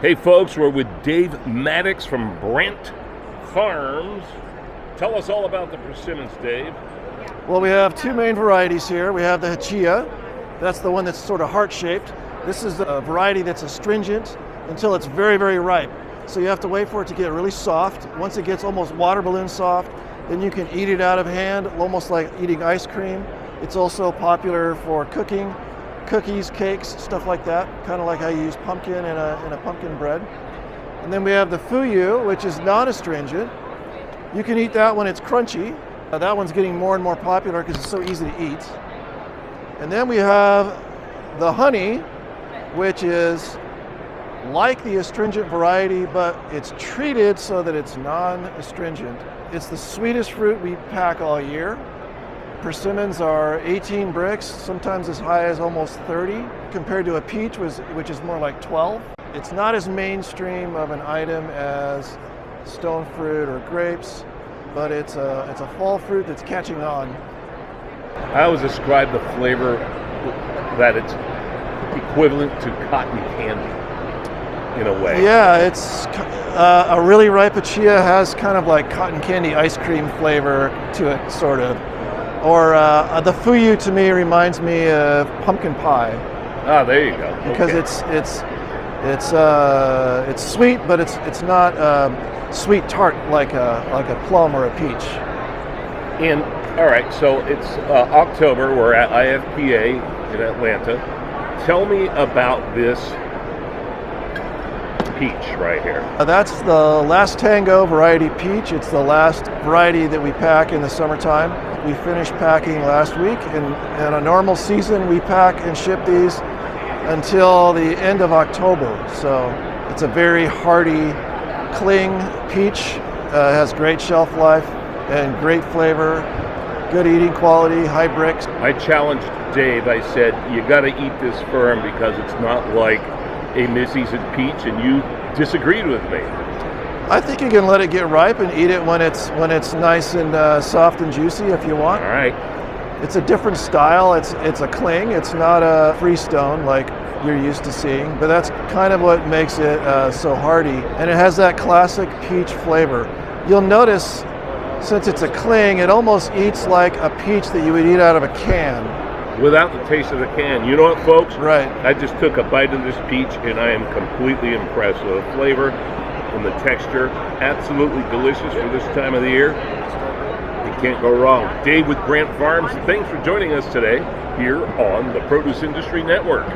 Hey folks, we're with Dave Maddux from Brandt Farms. Tell us all about the Persimmons, Dave. Well, we have two main varieties here. We have the Hachia. That's the one that's sort of heart-shaped. This is a variety that's astringent until it's very, very ripe. So you have to wait for it to get really soft. Once it gets almost water balloon soft, then you can eat it out of hand, almost like eating ice cream. It's also popular for cooking, cookies, cakes, stuff like that, kind of like how you use pumpkin in a pumpkin bread. And then we have the Fuyu, which is non-astringent. You can eat that when it's crunchy. That one's getting more and more popular because it's so easy to eat. And then we have the Honey, which is like the astringent variety, but it's treated so that it's non-astringent. It's the sweetest fruit we pack all year. Persimmons are 18 bricks, sometimes as high as almost 30, compared to a peach, which is more like 12. It's not as mainstream of an item as stone fruit or grapes, but it's a fall fruit that's catching on. I always describe the flavor that it's equivalent to cotton candy, in a way. Yeah, it's a really ripe Hachia has kind of like cotton candy ice cream flavor to it, sort of. Or the Fuyu to me reminds me of pumpkin pie. Ah, there you go. Because it's sweet, but it's not sweet tart like a plum or a peach. And all right, so it's October. We're at IFPA in Atlanta. Tell me about this peach right here. That's the last Tango variety peach. It's the last variety that we pack in the summertime. We finished packing last week, and in a normal season we pack and ship these until the end of October. So it's a very hardy cling peach. Has great shelf life and great flavor, good eating quality, high bricks. I challenged Dave. I said, you got to eat this firm because it's not like a mid-season peach, and you disagreed with me. I think you can let it get ripe and eat it when it's nice and soft and juicy if you want. All right. It's a different style. It's a cling. It's not a freestone like you're used to seeing, but that's kind of what makes it so hardy. And it has that classic peach flavor. You'll notice, since it's a cling, it almost eats like a peach that you would eat out of a can. Without the taste of the can. You know what, folks? Right. I just took a bite of this peach, and I am completely impressed with the flavor and the texture. Absolutely delicious for this time of the year. You can't go wrong. Dave with Brandt Farms, thanks for joining us today here on the Produce Industry Network.